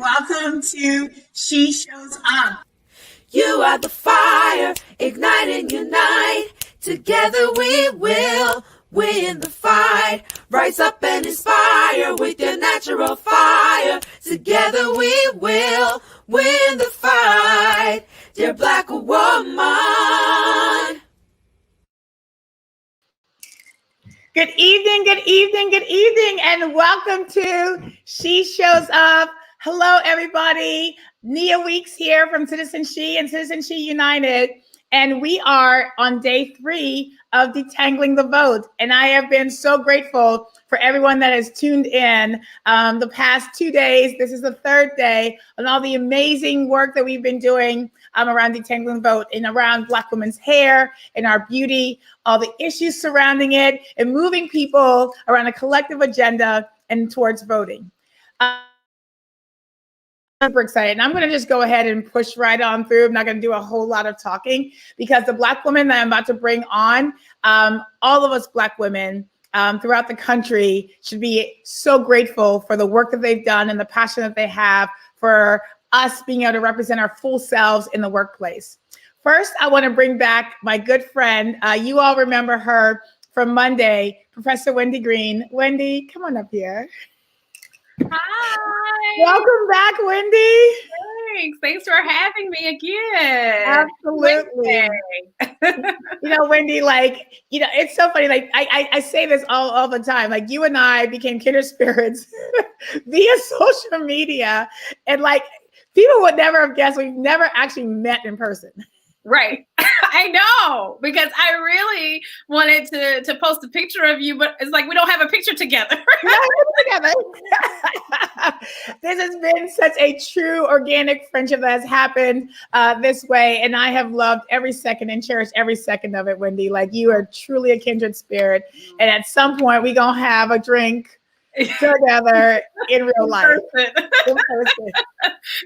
Welcome to She Shows Up. You are the fire, ignite and unite. Together we will win the fight. Rise up and inspire with your natural fire. Together we will win the fight. Dear Black woman. Good evening, and welcome to She Shows Up. Hello, everybody. Nia Weeks here from Citizen She and Citizen She United, and we are on day 3 of Detangling the Vote. And I have been so grateful for everyone that has tuned in the past 2 days. This is the 3rd day, and all the amazing work that we've been doing around Detangling the Vote and around Black women's hair and our beauty, all the issues surrounding it, and moving people around a collective agenda and towards voting. Super excited. And I'm going to just go ahead and push right on through. I'm not going to do a whole lot of talking because the Black women that I'm about to bring on, all of us Black women throughout the country should be so grateful for the work that they've done and the passion that they have for us being able to represent our full selves in the workplace. First, I want to bring back my good friend. You all remember her from Monday, Professor Wendy Greene. Wendy, come on up here. Hi. Welcome back, Wendy. Thanks for having me again. Absolutely. Wendy, it's so funny. I say this all the time. Like, you and I became kindred spirits via social media. And people would never have guessed we've never actually met in person. Right. I know, because I really wanted to post a picture of you, but it's like we don't have a picture together. This has been such a true organic friendship that has happened this way. And I have loved every second and cherished every second of it, Wendy. Like, you are truly a kindred spirit. And at some point, we're going to have a drink together in real life. In person.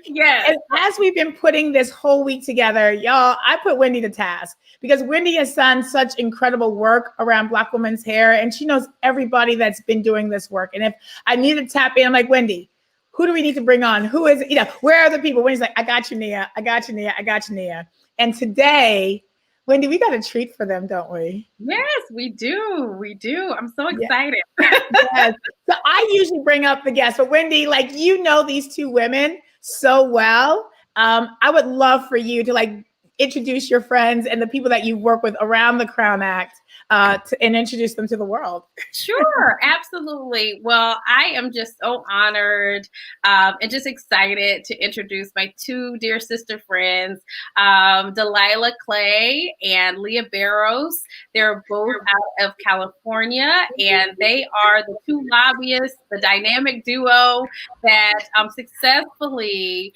Yes. And as we've been putting this whole week together, y'all, I put Wendy to task because Wendy has done such incredible work around Black women's hair, and she knows everybody that's been doing this work. And if I need to tap in, I'm like, Wendy, who do we need to bring on? Who is, where are the people? Wendy's like, I got you, Nia. I got you, Nia. I got you, Nia. And today, Wendy, we got a treat for them, don't we? Yes, we do. We do. I'm so excited. Yes. So I usually bring up the guests, but Wendy, you know these two women so well. I would love for you to introduce your friends and the people that you work with around the Crown Act and introduce them to the world. Sure, absolutely. Well, I am just so honored and just excited to introduce my two dear sister friends, Delilah Clay and Leah Barros. They're both out of California, and they are the two lobbyists, the dynamic duo that successfully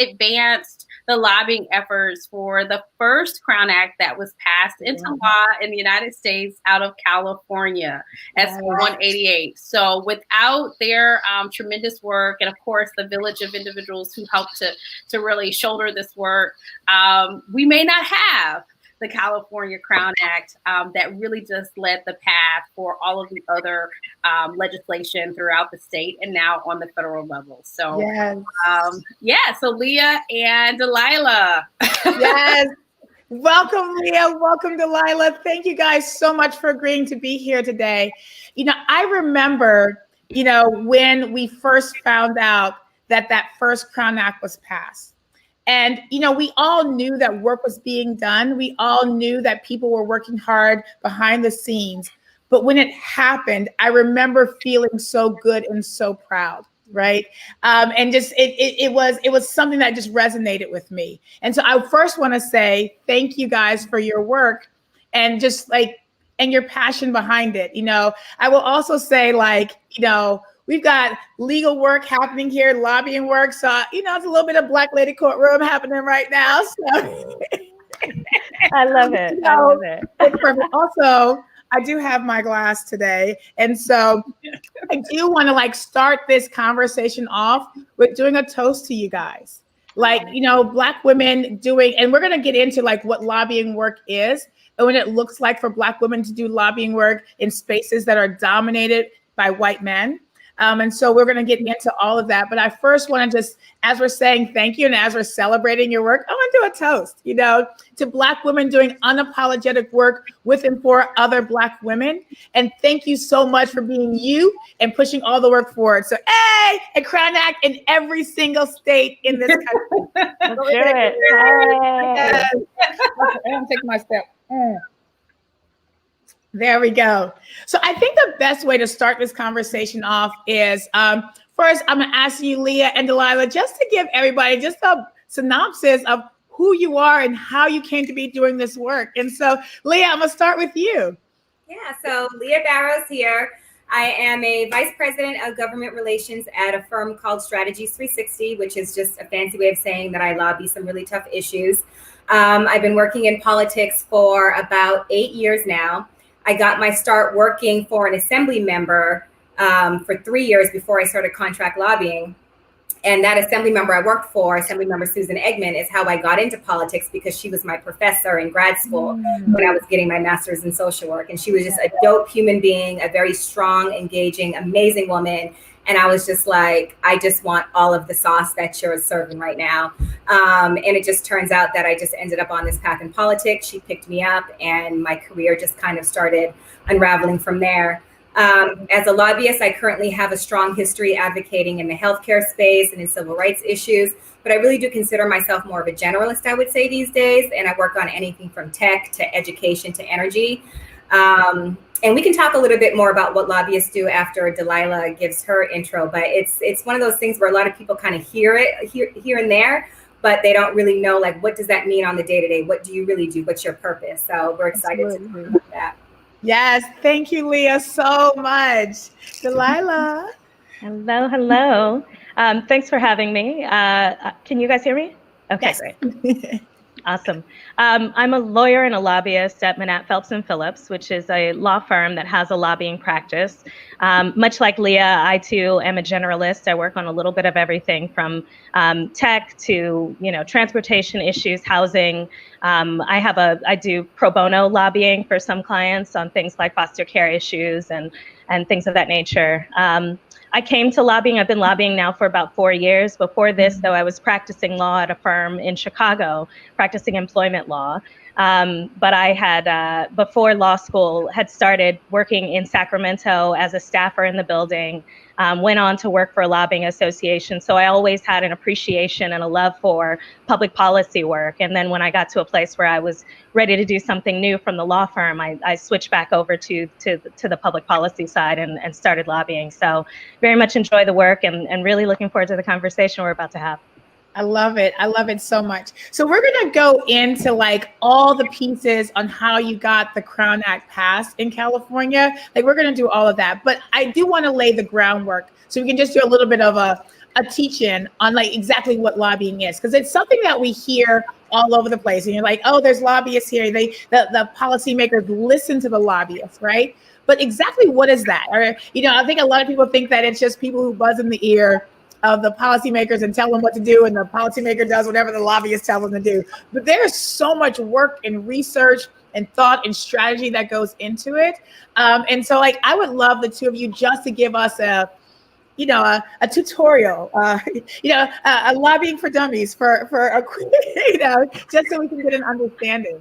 advanced the lobbying efforts for the first Crown Act that was passed into law in the United States out of California, SB 188. So without their tremendous work, and of course the village of individuals who helped to really shoulder this work, we may not have the California Crown Act that really just led the path for all of the other legislation throughout the state and now on the federal level. So, so Leah and Delilah. Yes. Welcome, Leah. Welcome, Delilah. Thank you guys so much for agreeing to be here today. I remember, when we first found out that first Crown Act was passed. And, we all knew that work was being done. We all knew that people were working hard behind the scenes. But when it happened, I remember feeling so good and so proud, right? And just it was something that just resonated with me. And so I first want to say thank you guys for your work and just and your passion behind it. I will also say we've got legal work happening here, lobbying work. So, it's a little bit of Black Lady Courtroom happening right now. So I love it. I love it. It's perfect. Also, I do have my glass today. And so I do want to start this conversation off with doing a toast to you guys. Black women doing, and we're going to get into what lobbying work is and what it looks like for Black women to do lobbying work in spaces that are dominated by white men. And so we're going to get into all of that. But I first want to just, as we're saying thank you and as we're celebrating your work, I want to do a toast, to Black women doing unapologetic work with and for other Black women. And thank you so much for being you and pushing all the work forward. So, hey, a Crown Act in every single state in this country. Let's do it. Yes. Okay, I'm taking my step. There we go. So I think the best way to start this conversation off is first, I'm going to ask you, Leah and Delilah, just to give everybody just a synopsis of who you are and how you came to be doing this work. And so, Leah, I'm going to start with you. Yeah, so Leah Barros here. I am a vice president of government relations at a firm called Strategies 360, which is just a fancy way of saying that I lobby some really tough issues. I've been working in politics for about 8 years now. I got my start working for an assembly member for 3 years before I started contract lobbying. And that assembly member I worked for, Assembly Member Susan Eggman, is how I got into politics because she was my professor in grad school when I was getting my master's in social work. And she was just a dope human being, a very strong, engaging, amazing woman. And I was just like, I just want all of the sauce that you're serving right now. And it just turns out that I just ended up on this path in politics. She picked me up and my career just kind of started unraveling from there. As a lobbyist, I currently have a strong history advocating in the healthcare space and in civil rights issues, but I really do consider myself more of a generalist, I would say, these days. And I work on anything from tech to education to energy. And we can talk a little bit more about what lobbyists do after Delilah gives her intro, but it's one of those things where a lot of people kind of hear it here and there, but they don't really know, like, what does that mean on the day-to-day? What do you really do? What's your purpose? So we're excited to talk about that. Yes, thank you, Leah, so much. Delilah. Hello. Thanks for having me. Can you guys hear me? Okay, Yes. Great. Awesome. I'm a lawyer and a lobbyist at Manat, Phelps & Phillips, which is a law firm that has a lobbying practice. Much like Leah, I too am a generalist. I work on a little bit of everything from tech to transportation issues, housing. I do pro bono lobbying for some clients on things like foster care issues and things of that nature. I came to lobbying. I've been lobbying now for about 4 years. Before this, though, I was practicing law at a firm in Chicago, practicing employment law. But I had, before law school, had started working in Sacramento as a staffer in the building, went on to work for a lobbying association. So I always had an appreciation and a love for public policy work. And then when I got to a place where I was ready to do something new from the law firm, I switched back over to the public policy side and started lobbying. So very much enjoy the work and really looking forward to the conversation we're about to have. I love it. I love it so much. So we're going to go into like all the pieces on how you got the Crown Act passed in California. Like we're going to do all of that, but I do want to lay the groundwork so we can just do a little bit of a teach-in on like exactly what lobbying is, because it's something that we hear all over the place. And you're like, oh, there's lobbyists here. The policymakers listen to the lobbyists, right? But exactly what is that? Or, I think a lot of people think that it's just people who buzz in the ear of the policymakers and tell them what to do, and the policymaker does whatever the lobbyist tells them to do. But there's so much work and research and thought and strategy that goes into it. And so like, I would love the two of you just to give us a tutorial, a lobbying for dummies for a just so we can get an understanding.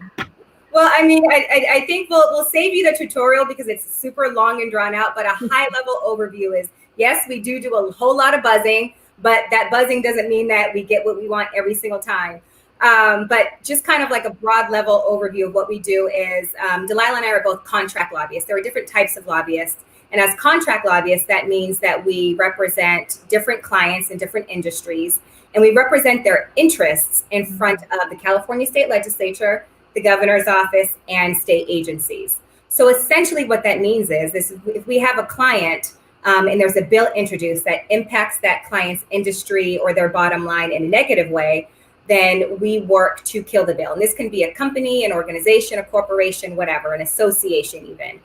Well, I mean, I think we'll save you the tutorial because it's super long and drawn out, but a high level overview is, yes, we do a whole lot of buzzing, but that buzzing doesn't mean that we get what we want every single time. But just kind of like a broad level overview of what we do is Delilah and I are both contract lobbyists. There are different types of lobbyists. And as contract lobbyists, that means that we represent different clients in different industries, and we represent their interests in front of the California State Legislature, the governor's office, and state agencies. So essentially what that means is if we have a client and there's a bill introduced that impacts that client's industry or their bottom line in a negative way, then we work to kill the bill. And this can be a company, an organization, a corporation, whatever, an association even.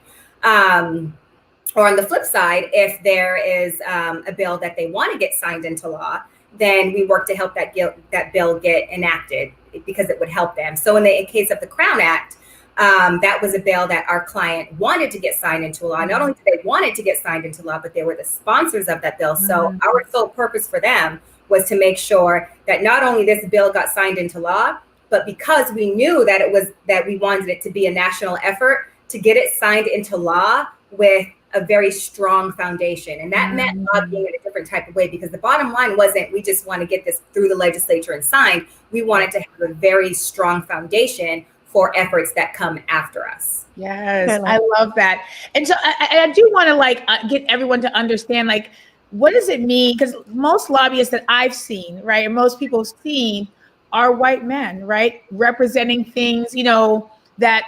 Or on the flip side, if there is a bill that they want to get signed into law, then we work to help that bill get enacted because it would help them. So in the case of the Crown Act, that was a bill that our client wanted to get signed into law. Not only did they want it to get signed into law, but they were the sponsors of that bill. So our sole purpose for them was to make sure that not only this bill got signed into law, but because we knew that we wanted it to be a national effort, to get it signed into law with a very strong foundation. And that meant lobbying in a different type of way, because the bottom line wasn't, we just want to get this through the legislature and signed. We wanted to have a very strong foundation for efforts that come after us. Yes, I love that. And so I do want to get everyone to understand, what does it mean? Because most lobbyists that I've seen, right, and most people have seen are white men, right, representing things, that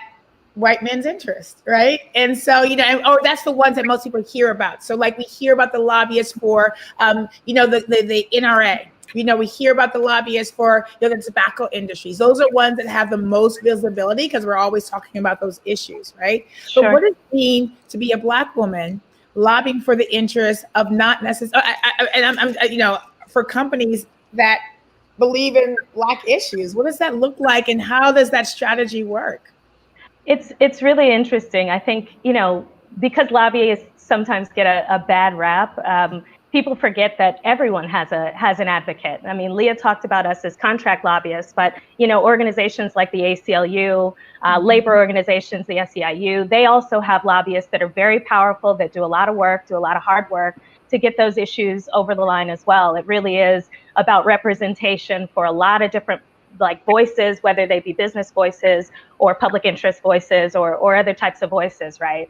white men's interest, right? And so, or that's the ones that most people hear about. So we hear about the lobbyists for, the NRA. We hear about the lobbyists for the tobacco industries. Those are ones that have the most visibility because we're always talking about those issues, right? Sure. But what does it mean to be a Black woman lobbying for the interests of not necessarily, for companies that believe in Black issues? What does that look like, and how does that strategy work? It's really interesting. I think, because lobbyists sometimes get a bad rap, people forget that everyone has an advocate. I mean, Leah talked about us as contract lobbyists, but, organizations like the ACLU, labor organizations, the SEIU, they also have lobbyists that are very powerful, that do a lot of work, do a lot of hard work to get those issues over the line as well. It really is about representation for a lot of different voices, whether they be business voices or public interest voices or other types of voices, right?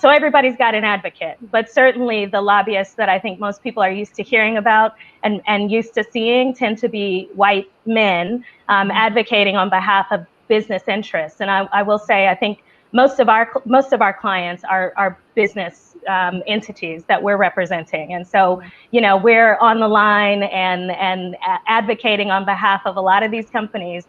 So everybody's got an advocate, but certainly the lobbyists that I think most people are used to hearing about and used to seeing tend to be white men advocating on behalf of business interests. And I will say, I think most of our clients are business entities that we're representing. And so, we're on the line and advocating on behalf of a lot of these companies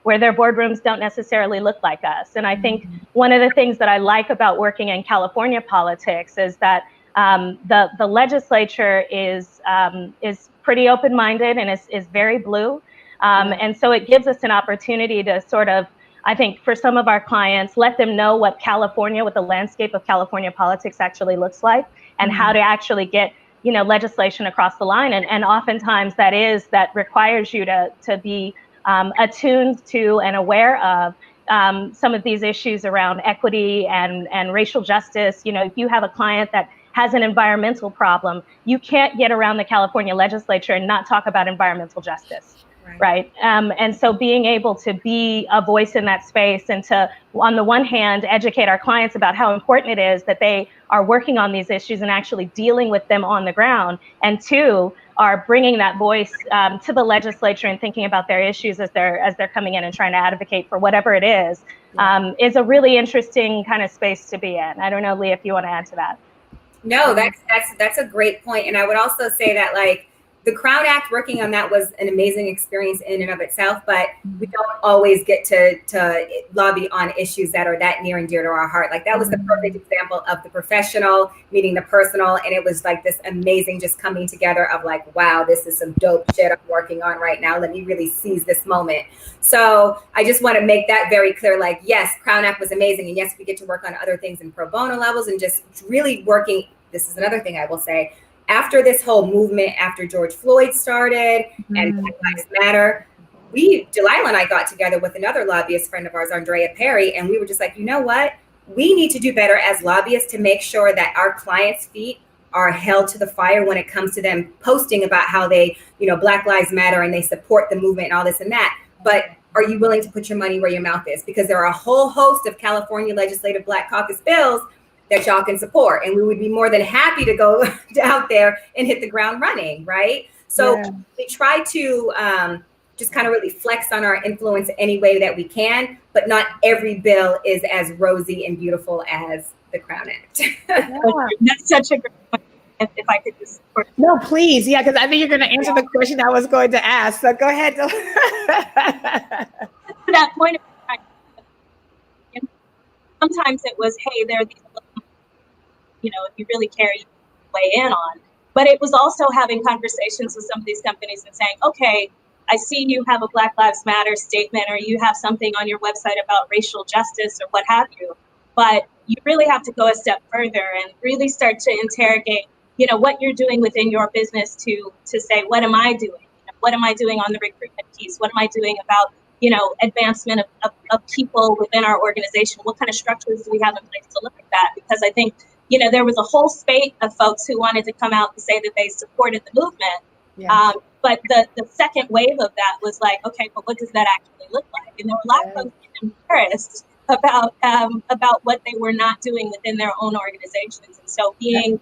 where their boardrooms don't necessarily look like us. And I think one of the things that I like about working in California politics is that the legislature is pretty open-minded and is very blue. And so it gives us an opportunity to sort of, I think, for some of our clients, let them know what the landscape of California politics actually looks like, and how to actually get, legislation across the line. And oftentimes that requires you to be attuned to and aware of some of these issues around equity and racial justice. If you have a client that has an environmental problem, you can't get around the California legislature and not talk about environmental justice. Right. And so being able to be a voice in that space and to, on the one hand, educate our clients about how important it is that they are working on these issues and actually dealing with them on the ground. And two, are bringing that voice to the legislature and thinking about their issues as they're coming in and trying to advocate for whatever it is a really interesting kind of space to be in. I don't know, Leah, if you want to add to that. No, that's a great point. And I would also say that the Crown Act, working on that was an amazing experience in and of itself, but we don't always get to lobby on issues that are that near and dear to our heart. That was the perfect example of the professional meeting the personal. And it was this amazing just coming together of wow, this is some dope shit I'm working on right now. Let me really seize this moment. So I just want to make that very clear. Yes, Crown Act was amazing. And yes, we get to work on other things in pro bono levels and just really working. This is another thing I will say. After this whole movement, after George Floyd started and Black Lives Matter, Delilah and I got together with another lobbyist friend of ours, Andrea Perry, and we were just you know what? We need to do better as lobbyists to make sure that our clients' feet are held to the fire when it comes to them posting about how they, Black Lives Matter and they support the movement and all this and that. But are you willing to put your money where your mouth is? Because there are a whole host of California Legislative Black Caucus bills that y'all can support. And we would be more than happy to go out there and hit the ground running, right? So we try to just kind of really flex on our influence any way that we can, but not every bill is as rosy and beautiful as the Crown Act. That's such a great point. If I could just... No, please. Yeah, because I think you're going to answer the question I was going to ask. So go ahead. To that point, sometimes it was, hey, there are these, if you really care, you can weigh in on. But it was also having conversations with some of these companies and saying, okay, I see you have a Black Lives Matter statement, or you have something on your website about racial justice or what have you. But you really have to go a step further and really start to interrogate, what you're doing within your business to say, what am I doing? What am I doing on the recruitment piece? What am I doing about, advancement of people within our organization? What kind of structures do we have in place to look at that? Because I think, there was a whole spate of folks who wanted to come out and say that they supported the movement. Yeah. But the second wave of that was like, okay, but what does that actually look like? And there were a lot of folks embarrassed about what they were not doing within their own organizations. And so being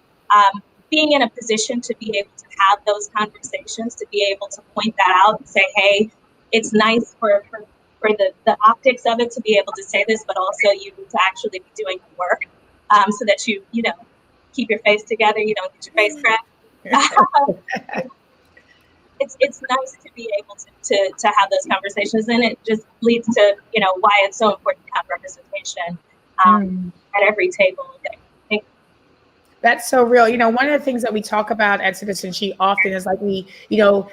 in a position to be able to have those conversations, to be able to point that out and say, hey, it's nice for the optics of it to be able to say this, but also you need to actually be doing the work so that you keep your face together, you don't get your face cracked. It's nice to be able to have those conversations, and it just leads to why it's so important to have representation at every table. That's so real. One of the things that we talk about at Citizen She often is like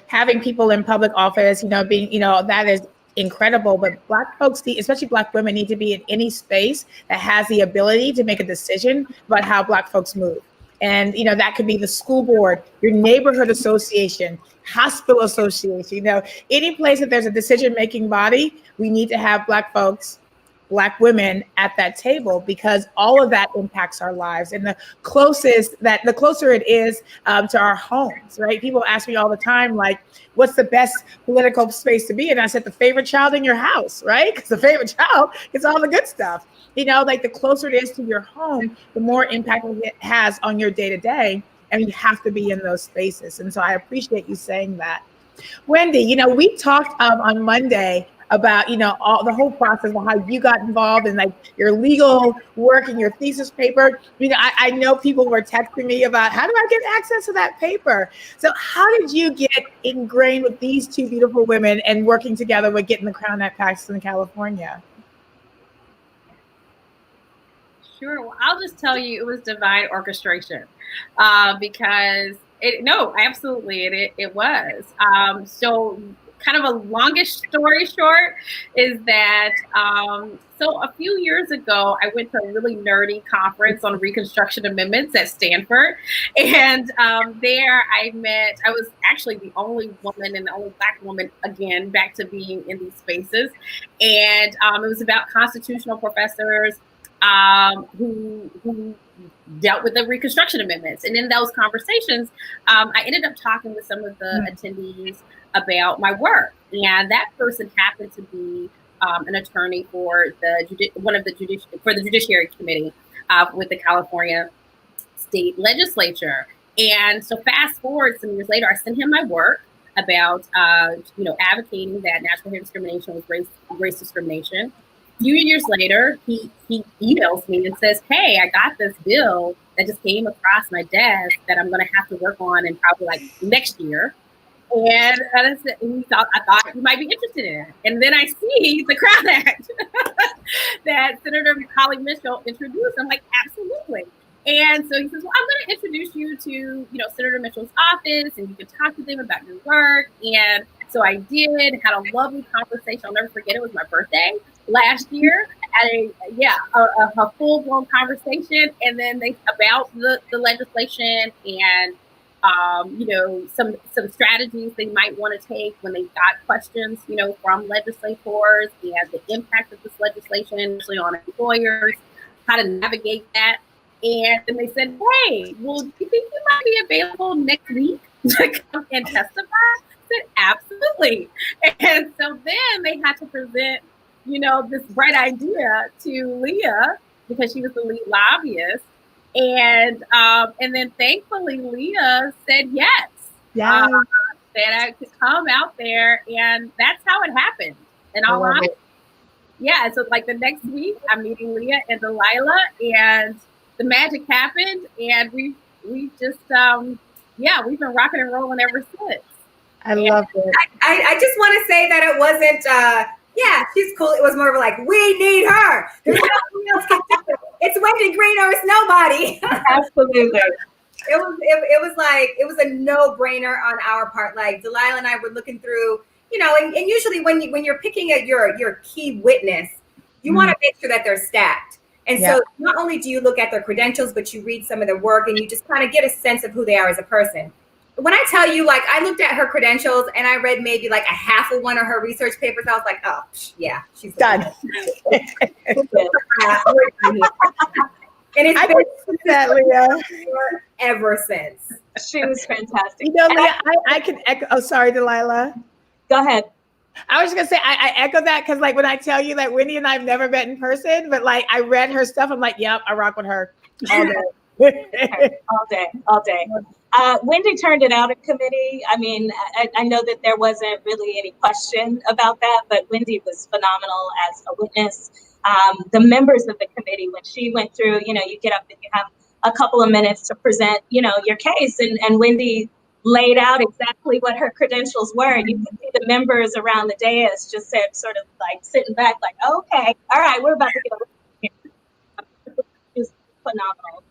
having people in public office, being, that is incredible. But Black folks, especially Black women, need to be in any space that has the ability to make a decision about how Black folks move. And, that could be the school board, your neighborhood association, hospital association, any place that there's a decision-making body, we need to have Black folks, Black women at that table, because all of that impacts our lives. And the closer it is to our homes, right? People ask me all the time, like, what's the best political space to be in? I said, the favorite child in your house, right? Because the favorite child gets all the good stuff. Like the closer it is to your home, the more impact it has on your day-to-day. And you have to be in those spaces. And so I appreciate you saying that. Wendy, we talked on Monday about, all the whole process of how you got involved in like your legal work and your thesis paper. I know people were texting me about, how do I get access to that paper? So how did you get ingrained with these two beautiful women and working together with getting the Crown Act passed in California? Sure. Well, I'll just tell you, it was divine orchestration, because absolutely, it was. So kind of a longish story short is that, so a few years ago, I went to a really nerdy conference on Reconstruction amendments at Stanford. And there I was actually the only woman and the only Black woman, again, back to being in these spaces. And it was about constitutional professors who dealt with the Reconstruction amendments. And in those conversations, I ended up talking with some of the attendees about my work. And that person happened to be an attorney for the Judiciary Committee with the California State Legislature. And so fast forward some years later, I sent him my work about advocating that national hair discrimination was race discrimination. A few years later, he emails me and says, hey, I got this bill that just came across my desk that I'm going to have to work on in probably like next year. And I thought you might be interested in it. And then I see the Crown Act that Senator Holly Mitchell introduced. I'm like, absolutely. And so he says, well, I'm going to introduce you to, Senator Mitchell's office, and you can talk to them about your work. And so I did, had a lovely conversation. I'll never forget, it was my birthday last year. Had a full-blown conversation, and then about the legislation and some strategies they might want to take when they've got questions, from legislators and the impact of this legislation, especially on employers, how to navigate that. And then they said, hey, well, do you think you might be available next week to come and testify? I said, absolutely. And so then they had to present, this bright idea to Leah, because she was the lead lobbyist. And then thankfully Leah said yes. Yeah. That I could come out there, and that's how it happened. And all honesty, yeah. So like the next week, I'm meeting Leah and Delilah, and the magic happened, and we just we've been rocking and rolling ever since. I love it. I just want to say that it wasn't. Yeah, she's cool. It was more of like, we need her. There's nothing else can do it. It's Wendy, Greene, or it's nobody. Absolutely. It was a no-brainer on our part. Like Delilah and I were looking through, and usually when you're picking at your key witness, you want to make sure that they're stacked. And so not only do you look at their credentials, but you read some of their work and you just kind of get a sense of who they are as a person. When I tell you, like, I looked at her credentials and I read maybe like a half of one of her research papers, I was like, oh, yeah, she's done. And it's been that, Leah, ever since. She was fantastic. You know, Leah, I can echo. Oh, sorry, Delilah. Go ahead. I was just gonna say I echo that because, like, when I tell you that Wendy and I have never met in person, but like I read her stuff, I'm like, yep, I rock with her all day. all day. Wendy turned it out at committee. I mean, I know that there wasn't really any question about that, but Wendy was phenomenal as a witness. The members of the committee, when she went through, you get up and you have a couple of minutes to present, your case, and Wendy laid out exactly what her credentials were. And you could see the members around the dais just said, sort of like sitting back, like, okay, all right, we're about to get it was phenomenal.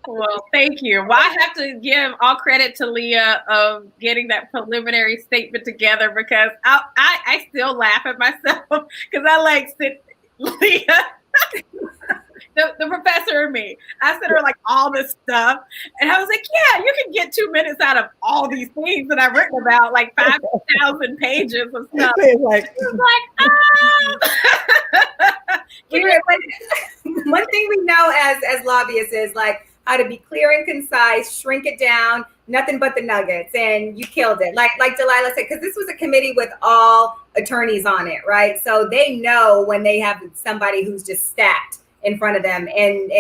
Well, thank you. Well, I have to give all credit to Leah of getting that preliminary statement together because I still laugh at myself because I like sit Leah. The professor and me. I sent her like all this stuff, and I was like, "Yeah, you can get 2 minutes out of all these things that I've written about, like 5,000 pages of stuff." Like, one thing we know as lobbyists is like how to be clear and concise, shrink it down, nothing but the nuggets, and you killed it. Like Delilah said, because this was a committee with all attorneys on it, right? So they know when they have somebody who's just stacked in front of them. And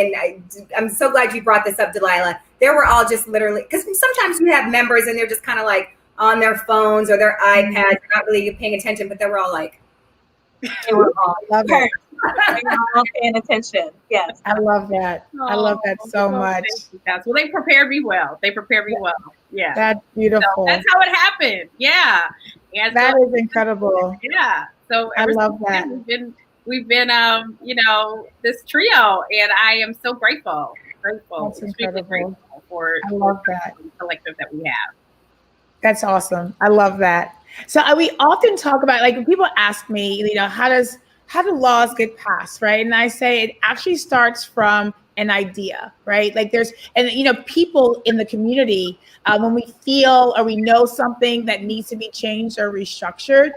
I'm so glad you brought this up, Delilah. They were all just literally, because sometimes you have members and they're just kind of like on their phones or their iPads, not really paying attention, but they were all like, they were all paying attention. Yes. I love that. I love that so much. Well, they prepared me well. Yeah. That's beautiful. So that's how it happened. Yeah. And that is incredible. Yeah. So I love that. We've been this trio, and I am so grateful. That's incredible. Grateful for I love that collective that we have. That's awesome. I love that. So we often talk about, like, when people ask me, how do laws get passed, right? And I say it actually starts from an idea, right? Like people in the community, when we feel or we know something that needs to be changed or restructured,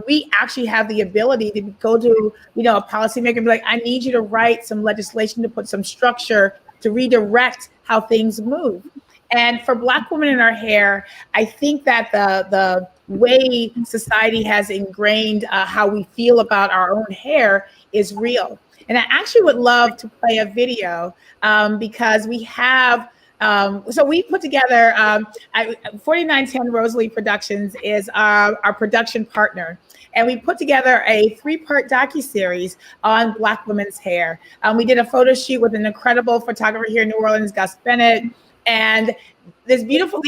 we actually have the ability to go to, a policymaker and be like, I need you to write some legislation to put some structure to redirect how things move. And for Black women in our hair, I think that the way society has ingrained how we feel about our own hair is real. And I actually would love to play a video because we have, so we put together, 4910 Rosalie Productions is our production partner. And we put together a 3-part docuseries on Black women's hair. We did a photo shoot with an incredible photographer here in New Orleans, Gus Bennett. And these beautiful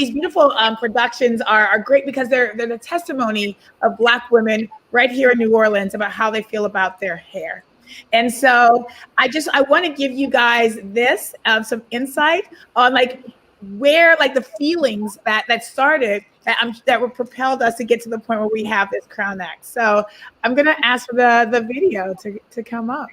productions are great because they're the testimony of Black women right here in New Orleans about how they feel about their hair. And so I want to give you guys this some insight on where the feelings that started that were propelled us to get to the point where we have this Crown Act. So I'm going to ask for the video to come up.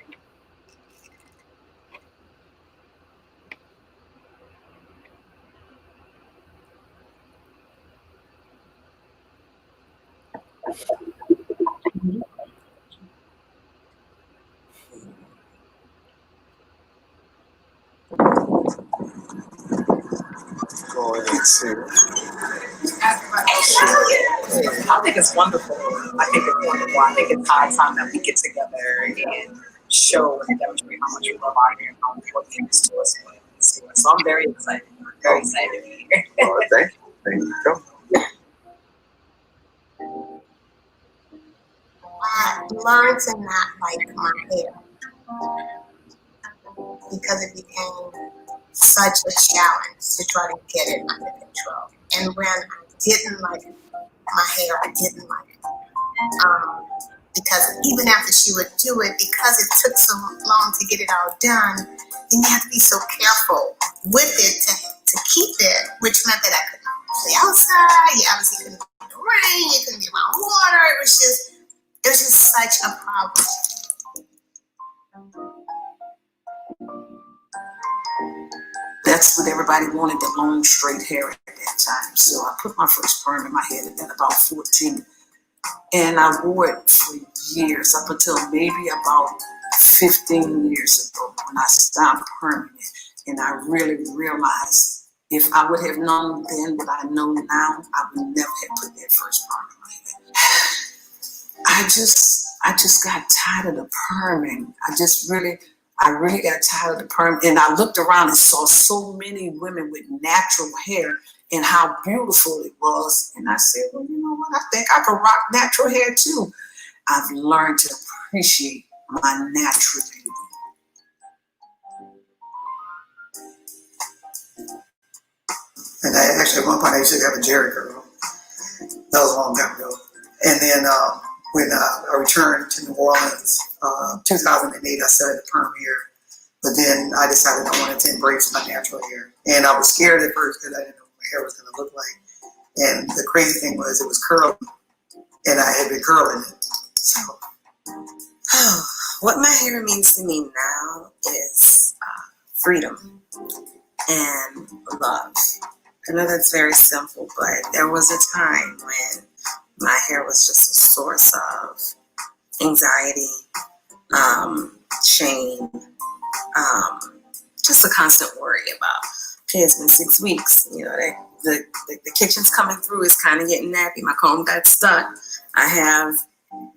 Go ahead and see. I think it's wonderful. I think it's high time that we get together and show and demonstrate how much we love our hair and how important it is to us. So I'm very excited. Very excited to be here. Oh, thank you. Thank you. Go. I learned to not like my hair because it became such a challenge to try to get it under control. And when I didn't like my hair, I didn't like it. Because even after she would do it, because it took so long to get it all done, then you have to be so careful with it to keep it, which meant that I couldn't play outside. You obviously couldn't go to the rain, you couldn't get my water. It was just such a problem. That's what everybody wanted, the long straight hair at that time. So I put my first perm in my head at about 14. And I wore it for years, up until maybe about 15 years ago when I stopped perming it. And I really realized if I would have known then what I know now, I would never have put that first perm in my head. I just got tired of the perming. I really got tired of the perm. And I looked around and saw so many women with natural hair and how beautiful it was. And I said, well, you know what? I think I can rock natural hair too. I've learned to appreciate my natural beauty. And actually, at one point, I used to have a Jerry curl. That was a long time ago. And then when I returned to New Orleans, 2008, I started the perm hair. But then I decided I wanted to embrace my natural hair. And I was scared at first because I didn't know what my hair was going to look like. And the crazy thing was it was curly. And I had been curling it. So. What my hair means to me now is freedom and love. I know that's very simple, but there was a time when my hair was just a source of anxiety, shame, just a constant worry about, okay, it's been 6 weeks, you know, the kitchen's coming through, it's kind of getting nappy, my comb got stuck, I have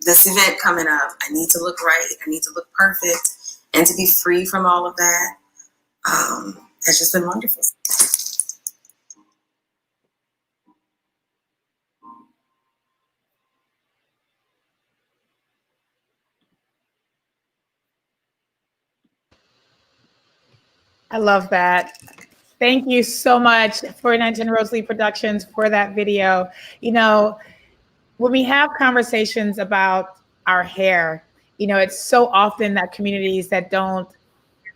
this event coming up, I need to look right, I need to look perfect, and to be free from all of that has just been wonderful. I love that. Thank you so much, 4910 Rosalie Productions, for that video. You know, when we have conversations about our hair, you know, it's so often that communities that don't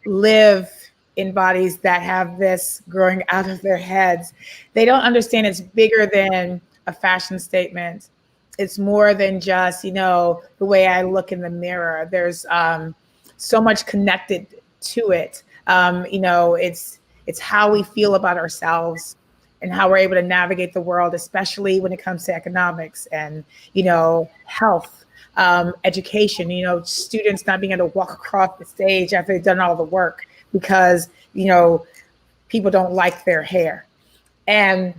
live in bodies that have this growing out of their heads, they don't understand it's bigger than a fashion statement. It's more than just, you know, the way I look in the mirror. There's so much connected to it. You know, it's how we feel about ourselves and how we're able to navigate the world, especially when it comes to economics and, you know, health, education, you know, students not being able to walk across the stage after they've done all the work because, you know, people don't like their hair. And,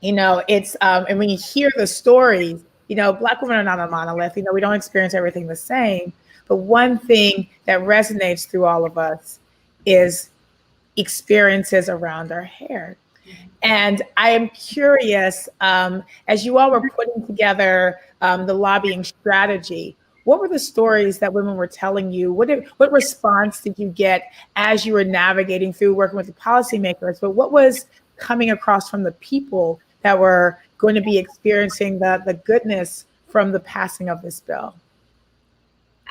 you know, it's, and when you hear the stories, you know, Black women are not a monolith, you know, we don't experience everything the same, but one thing that resonates through all of us is experiences around our hair. And I am curious, as you all were putting together the lobbying strategy, what were the stories that women were telling you? What response did you get as you were navigating through working with the policymakers? But what was coming across from the people that were going to be experiencing the goodness from the passing of this bill?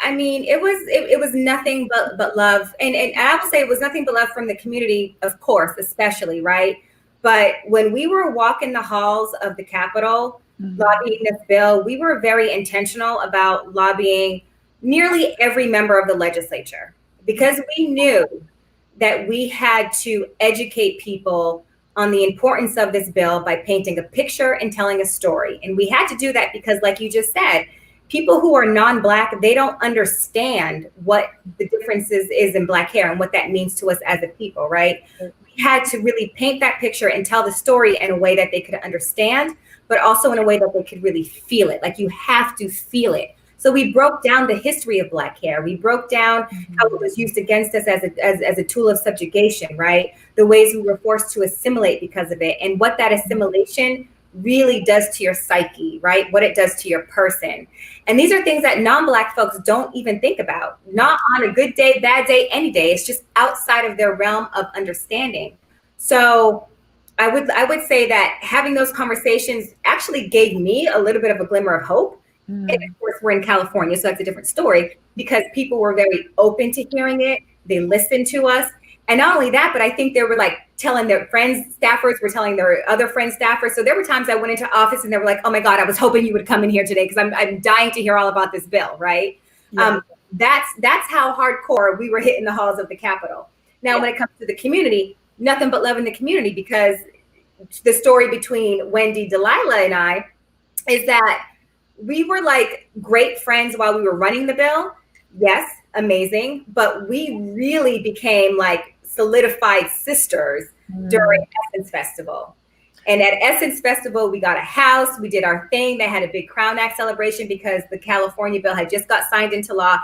I mean, it was nothing but love. And I would say it was nothing but love from the community, of course, especially, right? But when we were walking the halls of the Capitol, lobbying this bill, we were very intentional about lobbying nearly every member of the legislature, because we knew that we had to educate people on the importance of this bill by painting a picture and telling a story. And we had to do that because, like you just said, people who are non-Black, they don't understand what the differences is in Black hair and what that means to us as a people, right? We had to really paint that picture and tell the story in a way that they could understand, but also in a way that they could really feel it. Like, you have to feel it. So we broke down the history of Black hair. We broke down how it was used against us as a tool of subjugation, right? The ways we were forced to assimilate because of it, and what that assimilation really does to your psyche, right? What it does to your person. And these are things that non-Black folks don't even think about. Not on a good day, bad day, any day. It's just outside of their realm of understanding. So I would say that having those conversations actually gave me a little bit of a glimmer of hope. And of course, we're in California, so that's a different story, because people were very open to hearing it. They listened to us. And not only that, but I think they were like telling their friends, staffers were telling their other friends, staffers. So there were times I went into office and they were like, oh my God, I was hoping you would come in here today because I'm dying to hear all about this bill, right? Yeah. That's how hardcore we were hitting the halls of the Capitol. Now, when it comes to the community, nothing but love in the community, because the story between Wendy, Delilah, and I is that we were like great friends while we were running the bill. Yes, amazing. But we really became like solidified sisters during Essence Festival. And at Essence Festival, we got a house, we did our thing. They had a big Crown Act celebration because the California bill had just got signed into law.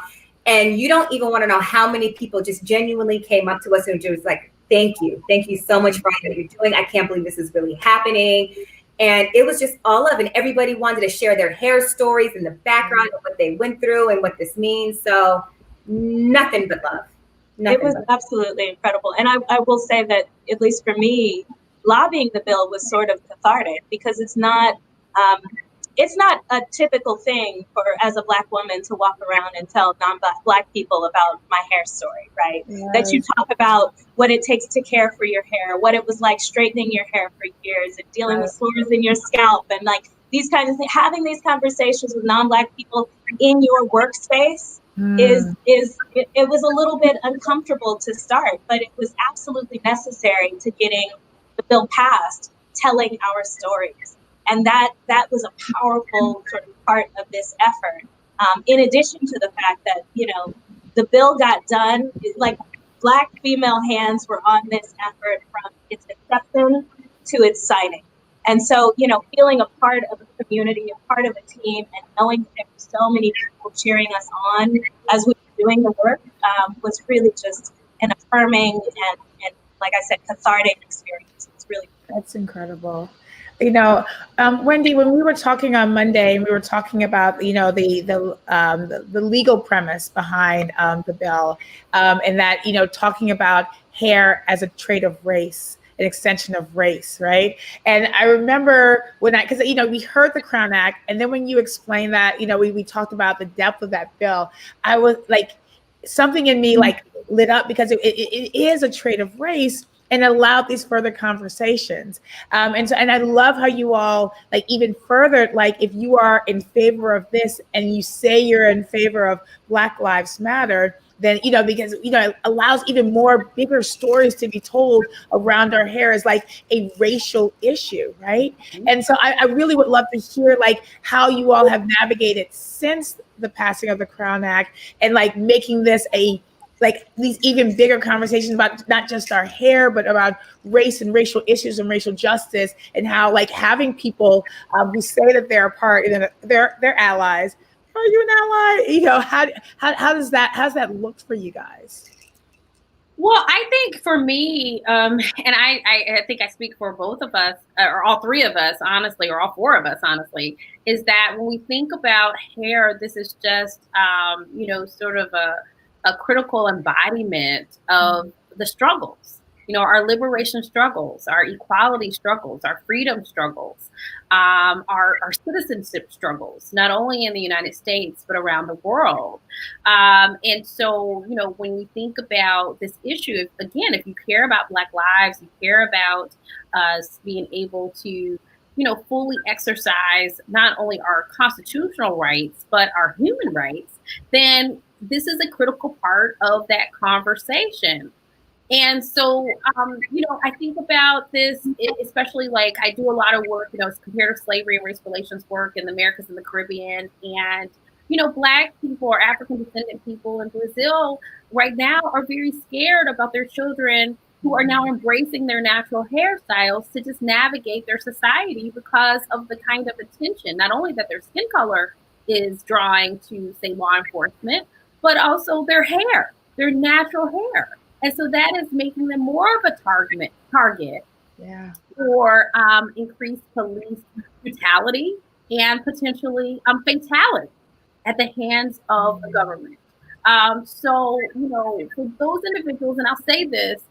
And you don't even want to know how many people just genuinely came up to us and just like, thank you so much for what you're doing. I can't believe this is really happening. And it was just all of, and everybody wanted to share their hair stories and the background of what they went through and what this means. So nothing but love. It was absolutely incredible. And I will say that, at least for me, lobbying the bill was sort of cathartic, because it's not a typical thing for, as a Black woman, to walk around and tell non-Black people about my hair story, right? Yes. That you talk about what it takes to care for your hair, what it was like straightening your hair for years and dealing with sores in your scalp, and like these kinds of things. Having these conversations with non-Black people in your workspace it was a little bit uncomfortable to start, but it was absolutely necessary to getting the bill passed, telling our stories. And that was a powerful sort of part of this effort. In addition to the fact that, the bill got done, like Black female hands were on this effort from its inception to its signing. And so, feeling a part of a community, a part of a team, and knowing that there were so many people cheering us on as we were doing the work was really just an affirming and like I said, cathartic experience. It's really cool. That's incredible. Wendy, when we were talking on Monday, and we were talking about, the legal premise behind the bill, and that, talking about hair as a trait of race, an extension of race, right? And I remember because we heard the Crown Act, and then when you explained that, we talked about the depth of that bill, I was like, something in me like lit up, because it is a trait of race, and allowed these further conversations. And I love how you all like even further, like if you are in favor of this and you say you're in favor of Black Lives Matter, then, because, it allows even more bigger stories to be told around our hair as like a racial issue, right? And so I really would love to hear like how you all have navigated since the passing of the Crown Act, and like making this like these even bigger conversations about not just our hair, but about race and racial issues and racial justice, and how like having people who say that they're a part, and they're allies. Are you an ally? How's that looked for you guys? Well, I think for me, and I think I speak for both of us, or all three of us, honestly, or all four of us, honestly, is that when we think about hair, this is just, sort of a critical embodiment of the struggles, our liberation struggles, our equality struggles, our freedom struggles, our citizenship struggles, not only in the United States, but around the world. And so, when we think about this issue, again, if you care about Black lives, you care about us being able to, fully exercise not only our constitutional rights, but our human rights, then this is a critical part of that conversation. And so, I think about this, especially like I do a lot of work, comparative slavery and race relations work in the Americas and the Caribbean. And, Black people or African descendant people in Brazil right now are very scared about their children who are now embracing their natural hairstyles to just navigate their society because of the kind of attention, not only that their skin color is drawing to, say, law enforcement, but also their hair, their natural hair. And so that is making them more of a target for increased police brutality and potentially fatality at the hands of the government. So, for those individuals, and I'll say this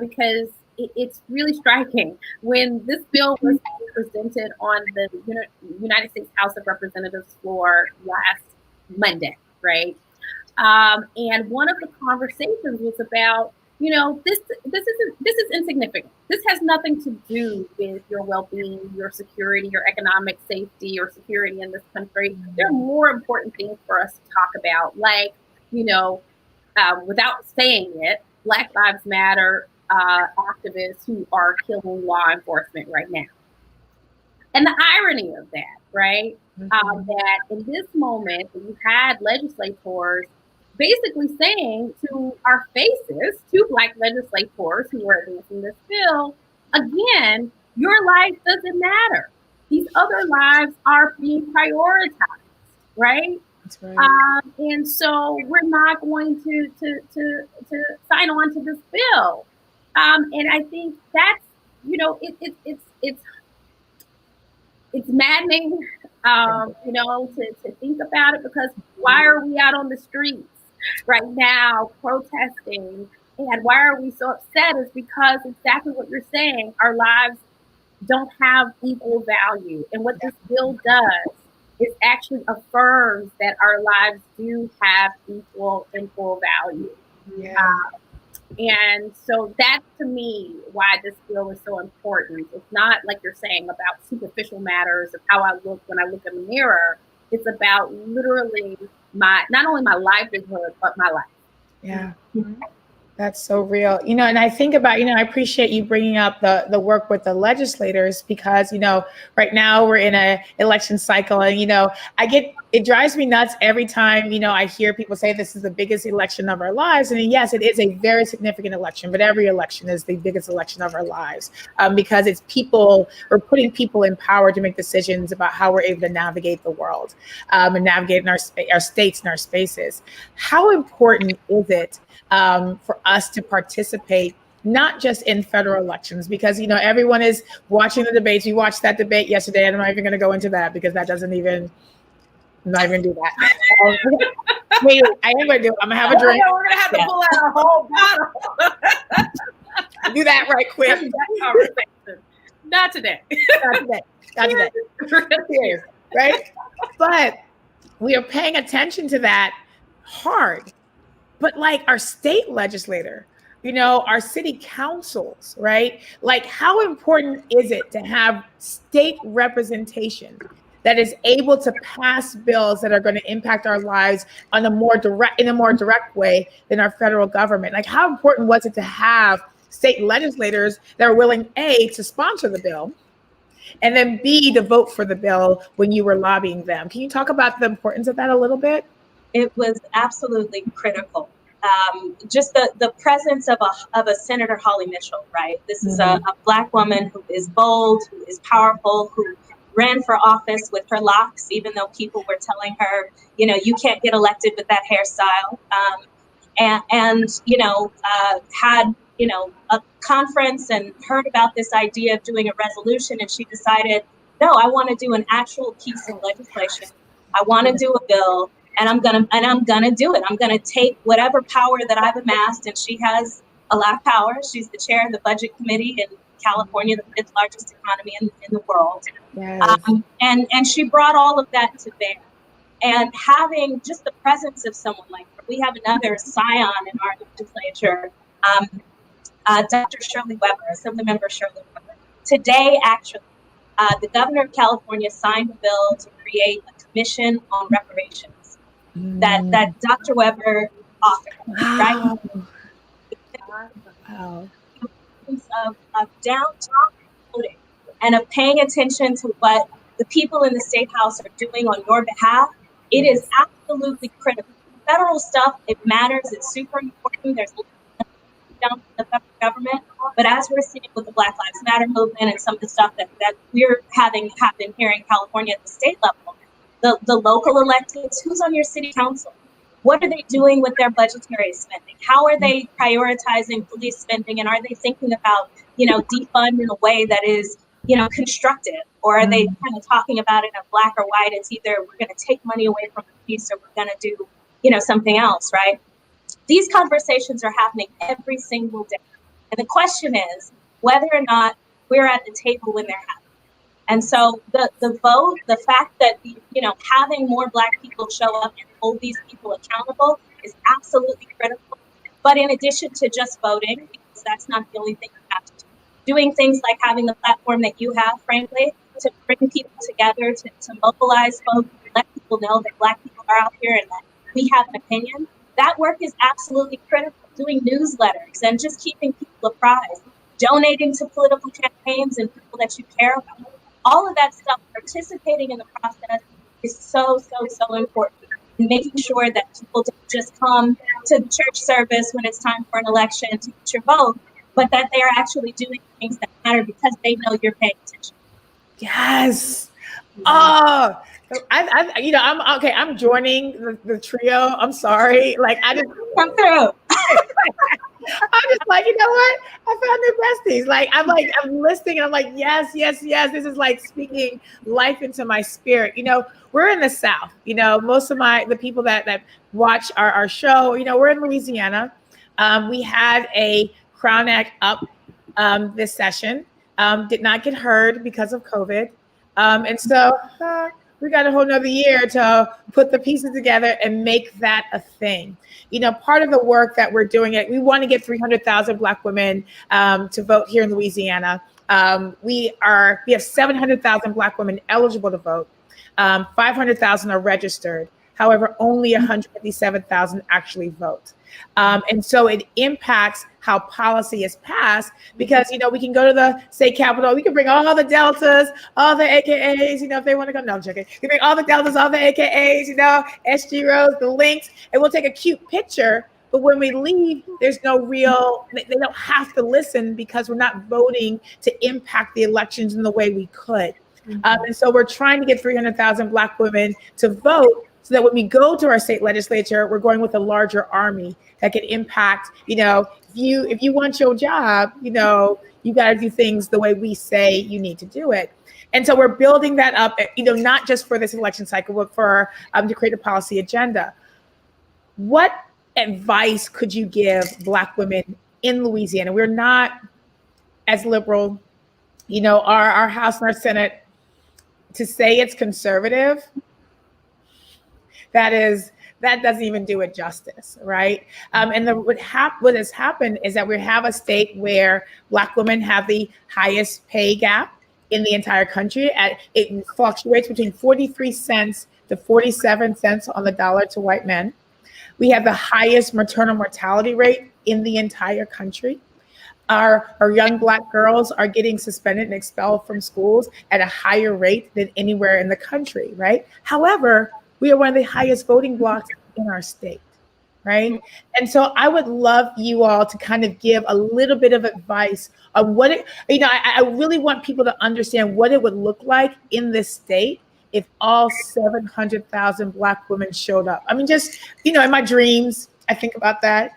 because it's really striking, when this bill was presented on the United States House of Representatives floor last Monday, right? And one of the conversations was about, this is insignificant. This has nothing to do with your well-being, your security, your economic safety, your security in this country. There are more important things for us to talk about, like, without saying it, Black Lives Matter activists who are killing law enforcement right now. And the irony of that, right? That in this moment, you had legislators basically saying to our faces, to Black legislators who were advancing this bill, again, your life doesn't matter. These other lives are being prioritized, right? That's right. And so we're not going to sign on to this bill. And I think that's, it's maddening, to think about it, because why are we out on the streets right now protesting? And why are we so upset is because exactly what you're saying, our lives don't have equal value. And what this bill does is actually affirms that our lives do have equal value. Yeah. And so that's, to me, why this bill is so important. It's not, like you're saying, about superficial matters of how I look when I look in the mirror. It's about literally not only my livelihood, but my life. Yeah. That's so real. And I think about, I appreciate you bringing up the work with the legislators, because, right now we're in a election cycle, and, it drives me nuts every time, I hear people say this is the biggest election of our lives. And yes, it is a very significant election, but every election is the biggest election of our lives, because it's we're putting people in power to make decisions about how we're able to navigate the world, and navigate in our states and our spaces. How important is it for us to participate, not just in federal elections, because, everyone is watching the debates. We watched that debate yesterday, and I'm not even going to go into that because that doesn't even, I'm not even going to do that. Wait, I am going to do it. I'm going to have a drink. We're going to have to pull out a whole bottle. Do that right quick. Not today. Not today. Cheers, right? But we are paying attention to that hard. But like our state legislator, our city councils, right? Like, how important is it to have state representation that is able to pass bills that are going to impact our lives in a more direct way than our federal government? Like, how important was it to have state legislators that are willing, A, to sponsor the bill, and then B, to vote for the bill when you were lobbying them? Can you talk about the importance of that a little bit? It was absolutely critical. Just the presence of a Senator Holly Mitchell, right? This is a Black woman who is bold, who is powerful, who ran for office with her locks, even though people were telling her, you can't get elected with that hairstyle. Had, a conference and heard about this idea of doing a resolution, and she decided, no, I want to do an actual piece of legislation. I want to do a bill. And I'm gonna do it. I'm gonna take whatever power that I've amassed, and she has a lot of power. She's the chair of the budget committee in California, the 5th largest economy in the world. Yes. And she brought all of that to bear. And having just the presence of someone like her, we have another scion in our legislature, Dr. Shirley Weber, Assemblymember Shirley Weber. Today, actually, the governor of California signed a bill to create a commission on reparations. That Dr. Weber authored, right? Wow. Of downtown voting and of paying attention to what the people in the State House are doing on your behalf, it is absolutely critical. Federal stuff, it matters. It's super important. There's down to the federal government, but as we're seeing with the Black Lives Matter movement and some of the stuff that we're having happen here in California at the state level, the local electeds, who's on your city council? What are they doing with their budgetary spending? How are they prioritizing police spending? And are they thinking about, defund in a way that is, constructive? Or are they kind of talking about it in black or white? It's either we're going to take money away from the police or we're going to do, something else, right? These conversations are happening every single day. And the question is whether or not we're at the table when they're happening. And so the vote, the fact that, having more Black people show up and hold these people accountable is absolutely critical. But in addition to just voting, because that's not the only thing you have to do, doing things like having the platform that you have, frankly, to bring people together, to mobilize folks, let people know that Black people are out here and that we have an opinion. That work is absolutely critical. Doing newsletters and just keeping people apprised, donating to political campaigns and people that you care about. All of that stuff, participating in the process is so important. And making sure that people don't just come to the church service when it's time for an election to get your vote, but that they are actually doing things that matter because they know you're paying attention. Yes. Oh, I'm okay. I'm joining the trio. I'm sorry. Like, I just come through. I'm just like, you know what? I found new besties. Like, I'm listening and I'm like, yes. This is like speaking life into my spirit. We're in the South. Most of the people that watch our show, we're in Louisiana. We had a Crown Act up this session. Did not get heard because of COVID. And so we got a whole nother year to put the pieces together and make that a thing. Part of the work that we're doing, we want to get 300,000 Black women to vote here in Louisiana. We have 700,000 Black women eligible to vote. 500,000 are registered. However, only 157,000 actually vote. And so it impacts how policy is passed because, we can go to the state capitol. We can bring all the deltas, all the AKAs, if they want to go. No, I'm joking. We bring all the deltas, all the AKAs, SG rows, the links, and we'll take a cute picture. But when we leave, there's no real, they don't have to listen because we're not voting to impact the elections in the way we could. And so we're trying to get 300,000 Black women to vote so that when we go to our state legislature, we're going with a larger army that can impact, if you want your job, you got to do things the way we say you need to do it. And so we're building that up, not just for this election cycle, but for to create a policy agenda. What advice could you give Black women in Louisiana? We're not as liberal, our House and our Senate, to say it's conservative, that doesn't even do it justice, right? And what has happened is that we have a state where Black women have the highest pay gap in the entire country. It fluctuates between 43 cents to 47 cents on the dollar to white men. We have the highest maternal mortality rate in the entire country. Our young Black girls are getting suspended and expelled from schools at a higher rate than anywhere in the country, right? However, we are one of the highest voting blocks in our state, right? And so I would love you all to kind of give a little bit of advice on what I really want people to understand what it would look like in this state if all 700,000 Black women showed up. I mean, just, in my dreams, I think about that,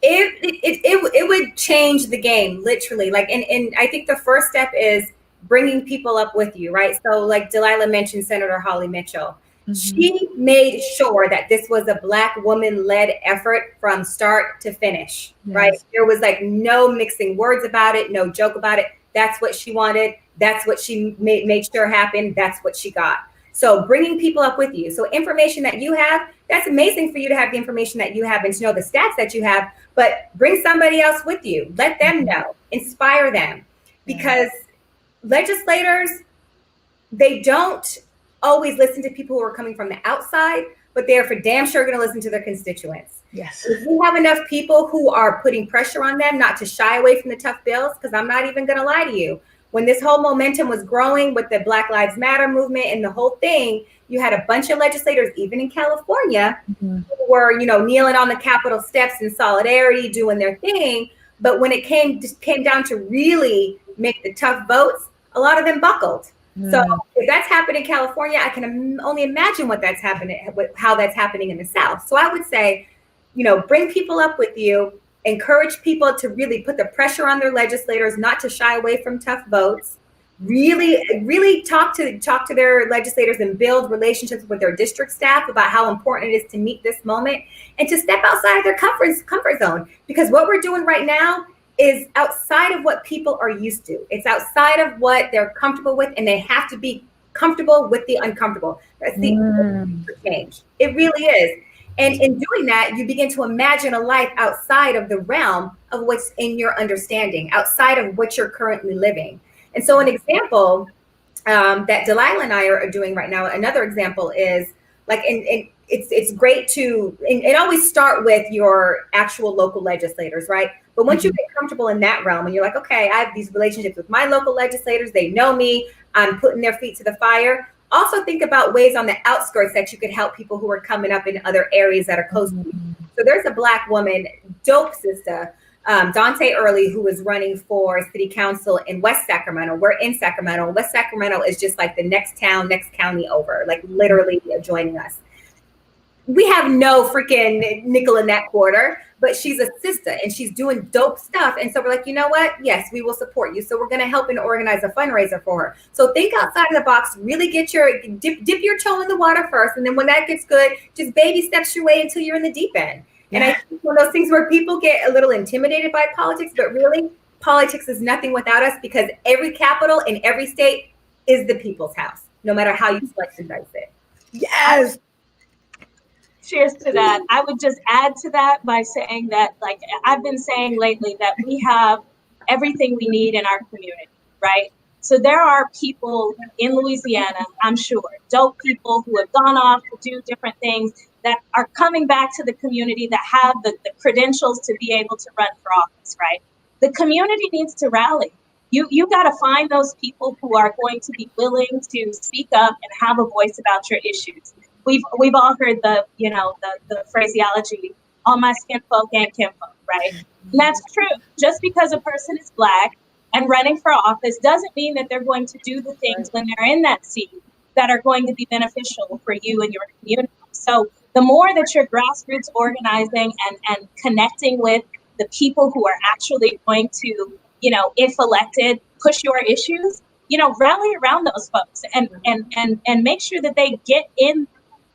It would change the game, literally. And I think the first step is bringing people up with you, right? So like Delilah mentioned, Senator Holly Mitchell. She made sure that this was a Black woman-led effort from start to finish, right? There was no mixing words about it, no joke about it. That's what she wanted. That's what she made sure happened. That's what she got. So bringing people up with you. So information that you have, that's amazing for you to have the information that you have and to know the stats that you have, but bring somebody else with you. Let them know, inspire them, because legislators, they don't always listen to people who are coming from the outside, but they are for damn sure going to listen to their constituents. Yes. If we have enough people who are putting pressure on them not to shy away from the tough bills, because I'm not even going to lie to you, when this whole momentum was growing with the Black Lives Matter movement and the whole thing, you had a bunch of legislators, even in California, who were, kneeling on the Capitol steps in solidarity, doing their thing. But when it came down to really make the tough votes, a lot of them buckled. So if that's happened in California, I can only imagine how that's happening in the South. So I would say, bring people up with you, encourage people to really put the pressure on their legislators not to shy away from tough votes, really talk to their legislators and build relationships with their district staff about how important it is to meet this moment and to step outside of their comfort zone. Because what we're doing right now is outside of what people are used to. It's outside of what they're comfortable with, and they have to be comfortable with the uncomfortable. That's the change. It really is. And in doing that, you begin to imagine a life outside of the realm of what's in your understanding, outside of what you're currently living. And so an example that Delilah and I are doing right now, another example is like, it's great to, and always start with your actual local legislators, right? But once you get comfortable in that realm and you're like, okay, I have these relationships with my local legislators, they know me, I'm putting their feet to the fire. Also think about ways on the outskirts that you could help people who are coming up in other areas that are close to you. So there's a Black woman, dope sister, Dante Early, who is running for city council in West Sacramento. We're in Sacramento. West Sacramento is just like the next town, next county over, like literally adjoining us. We have no freaking nickel in that quarter, but she's a sister and she's doing dope stuff. And so we're like, you know what? Yes, we will support you. So we're going to help and organize a fundraiser for her. So think outside of the box, really get your, dip your toe in the water first. And then when that gets good, just baby steps your way until you're in the deep end. And I think one of those things where people get a little intimidated by politics, but really politics is nothing without us, because every capital in every state is the people's house, no matter how you slice and dice it. Yes. Cheers to that. I would just add to that by saying that, like I've been saying lately, that we have everything we need in our community, right? So there are people in Louisiana, I'm sure, dope people who have gone off to do different things that are coming back to the community that have the credentials to be able to run for office, right? The community needs to rally. You got to find those people who are going to be willing to speak up and have a voice about your issues. We've all heard the phraseology, all my skin folk ain't kinfolk, right? And that's true. Just because a person is Black and running for office doesn't mean that they're going to do the things when they're in that seat that are going to be beneficial for you and your community. So the more that you're grassroots organizing and connecting with the people who are actually going to, if elected, push your issues, rally around those folks and make sure that they get in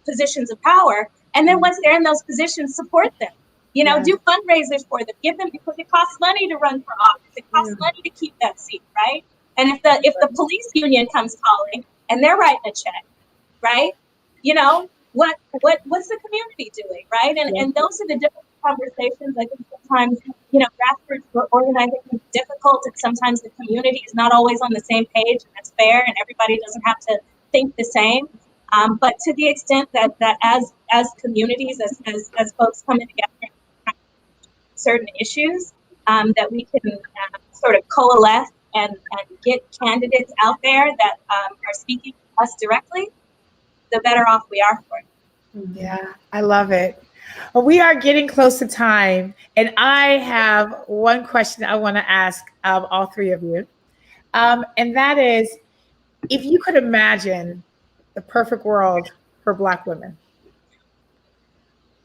positions of power. And then once they're in those positions, support them. Do fundraisers for them, give them, because it costs money to run for office. It costs money to keep that seat, right? And if the police union comes calling and they're writing a check, right? What's the community doing, right? And those are the different conversations. I think sometimes, grassroots organizing is difficult, and sometimes the community is not always on the same page, and that's fair, and everybody doesn't have to think the same. But to the extent that as communities, as folks coming together on certain issues, that we can sort of coalesce and get candidates out there that are speaking to us directly, the better off we are for it. Yeah, I love it. Well, we are getting close to time, and I have one question I want to ask all three of you, and that is, if you could imagine the perfect world for Black women,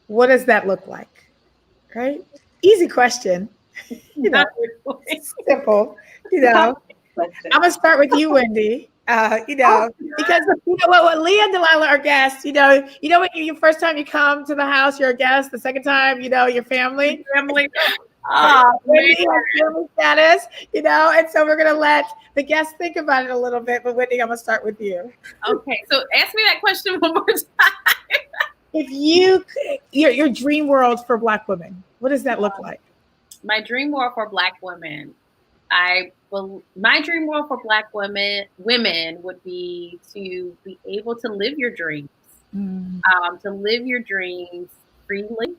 what does that look like? Right? Easy question. Simple. I'm gonna start with you, Wendy. Because what Leah and Delilah are guests. When your first time you come to the house, you're a guest. The second time, your family. Wendy has family status. And so we're gonna let the guests think about it a little bit. But Wendy, I'm gonna start with you. Okay, so ask me that question one more time. If you, your dream world for Black women, what does that look like? My dream world for Black women, my dream world for Black women would be to be able to live your dreams, to live your dreams freely,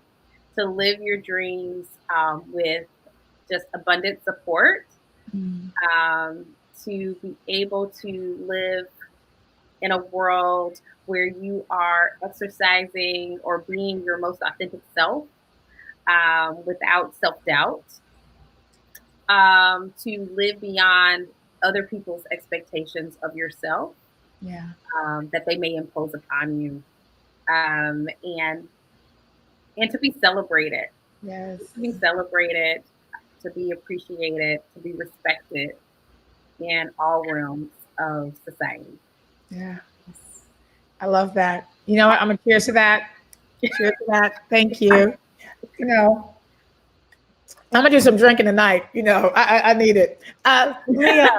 to live your dreams with just abundant support, to be able to live in a world where you are exercising or being your most authentic self without self-doubt, to live beyond other people's expectations of yourself that they may impose upon you, and to be celebrated. Yes. To be celebrated, to be appreciated, to be respected in all realms of society. Yeah. I love that. I'm gonna cheers to that. Cheers to that. Thank you. I'm gonna do some drinking tonight. I need it. Leah,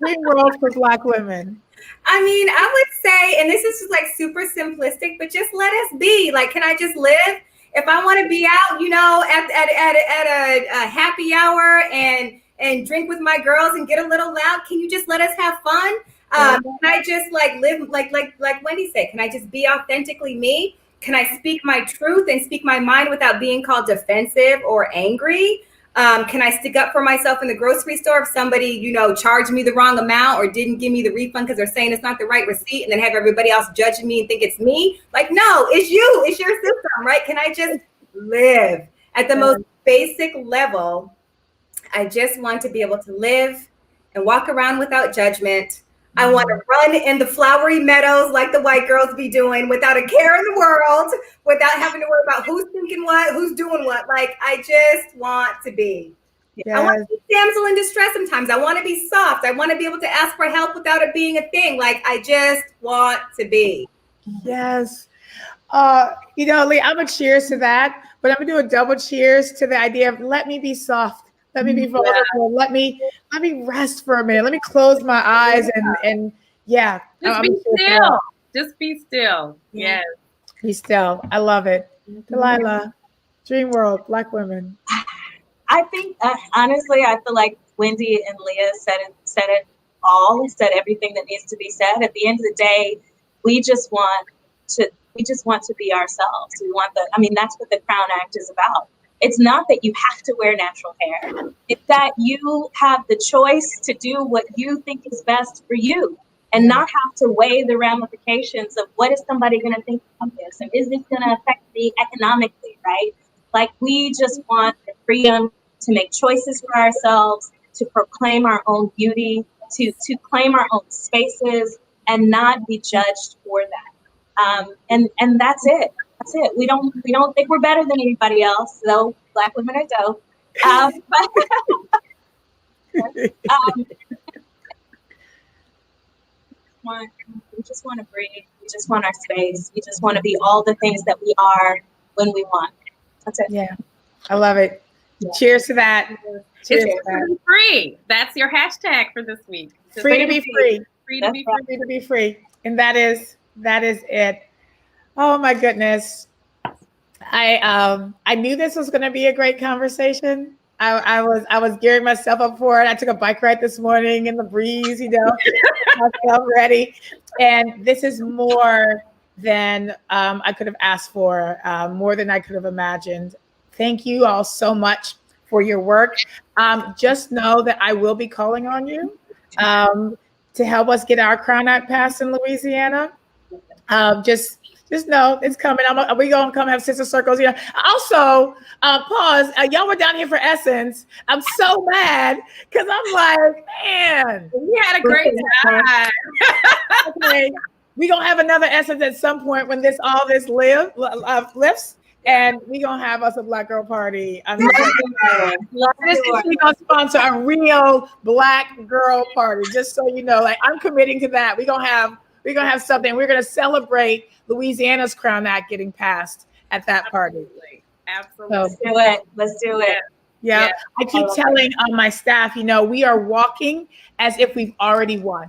dream world for Black women. I mean, I would say, and this is just like super simplistic, but just let us be. Like, can I just live? If I want to be out, you know, at a happy hour and drink with my girls and get a little loud, can you just let us have fun? Can I just like live like Wendy said? Can I just be authentically me? Can I speak my truth and speak my mind without being called defensive or angry? Can I stick up for myself in the grocery store if somebody, you know, charged me the wrong amount or didn't give me the refund because they're saying it's not the right receipt, and then have everybody else judging me and think it's me? Like, no, it's you, it's your system, right? Can I just live at the most basic level? I just want to be able to live and walk around without judgment. I want to run in the flowery meadows like the white girls be doing without a care in the world, without having to worry about who's thinking what, who's doing what. Like, I just want to be. Yes. I want to be damsel in distress sometimes. I want to be soft. I want to be able to ask for help without it being a thing. Like, I just want to be. Yes. You know, Leah, I'm a cheers to that, but I'm gonna do a double cheers to the idea of let me be soft. Let me be vulnerable. Let me rest for a minute. Let me close my eyes and yeah. Just be still. Just be still. Yes. Be still. I love it. Delilah, dream world, Black women. I think honestly, I feel like Wendy and Leah said it all. Said everything that needs to be said. At the end of the day, we just want to be ourselves. That's what the Crown Act is about. It's not that you have to wear natural hair. It's that you have the choice to do what you think is best for you and not have to weigh the ramifications of what is somebody going to think about this and is this going to affect me economically, right? Like, we just want the freedom to make choices for ourselves, to proclaim our own beauty, to claim our own spaces and not be judged for that. And that's it. That's it. We don't think we're better than anybody else, though Black women are dope. We just want to breathe. We just want our space. We just want to be all the things that we are when we want. That's it. Yeah, I love it. Yeah. Cheers to that. Cheers to that. Be free. That's your hashtag for this week. Free to be free. Free to be free. Free to be free. And that is it. Oh my goodness. I knew this was going to be a great conversation. I was gearing myself up for it. I took a bike ride this morning in the breeze, you know, myself ready. And this is more than I could have asked for, more than I could have imagined. Thank you all so much for your work. Just know that I will be calling on you to help us get our Crown Act passed in Louisiana. Just know it's coming. We gonna come have sister circles. You know. Also, pause. Y'all were down here for Essence. I'm so mad because I'm like, man, we had a great time. Okay, we gonna have another Essence at some point when all this lifts, and we gonna have us a Black girl party. I'm this is gonna sponsor a real Black girl party. Just so you know, like I'm committing to that. We're gonna have something. We're gonna celebrate Louisiana's Crown Act getting passed at that party. Absolutely. So, Let's do it. Yeah. I keep telling my staff, you know, we are walking as if we've already won.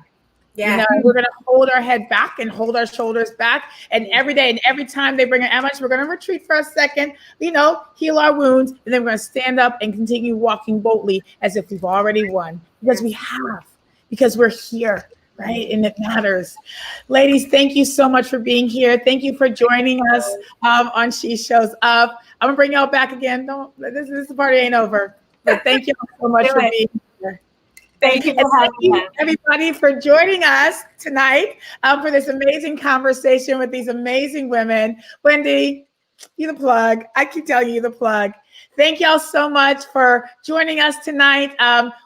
Yeah. You know, we're going to hold our head back and hold our shoulders back. And every day and every time they bring an ambulance, we're going to retreat for a second, you know, heal our wounds. And then we're going to stand up and continue walking boldly as if we've already won. Because we have. Because we're here. Right. And it matters. Ladies, thank you so much for being here. Thank you for joining us on She Shows Up. I'm gonna bring y'all back again. This party ain't over. But thank you so much for being here. Thank you for having me. Everybody for joining us tonight for this amazing conversation with these amazing women. Wendy, you the plug. I keep telling you the plug. Thank y'all so much for joining us tonight.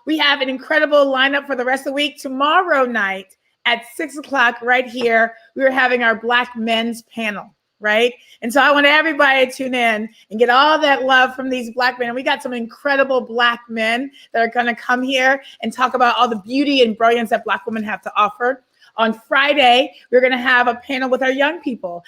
We have an incredible lineup for the rest of the week. Tomorrow night at 6:00 right here, we're having our Black men's panel, right? And so I want everybody to tune in and get all that love from these Black men. And we got some incredible Black men that are going to come here and talk about all the beauty and brilliance that Black women have to offer. On Friday, we're going to have a panel with our young people.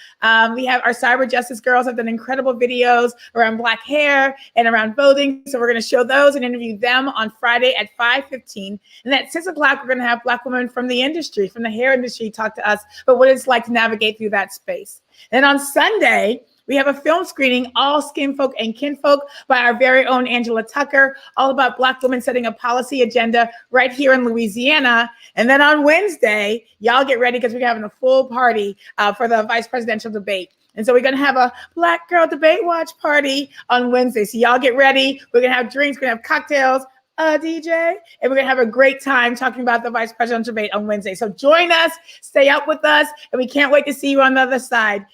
We have our cyber justice girls have done incredible videos around Black hair and around voting. So we're going to show those and interview them on Friday at 5:15. And at 6 o'clock, we're going to have Black women from the industry, from the hair industry, talk to us about what it's like to navigate through that space. And on Sunday, we have a film screening, All Skin Folk and Kinfolk, by our very own Angela Tucker, all about Black women setting a policy agenda right here in Louisiana. And then on Wednesday, y'all get ready because we're having a full party for the vice presidential debate. And so we're going to have a Black Girl Debate Watch party on Wednesday. So y'all get ready. We're going to have drinks. We're going to have cocktails, DJ, and we're going to have a great time talking about the vice presidential debate on Wednesday. So join us, stay up with us, and we can't wait to see you on the other side.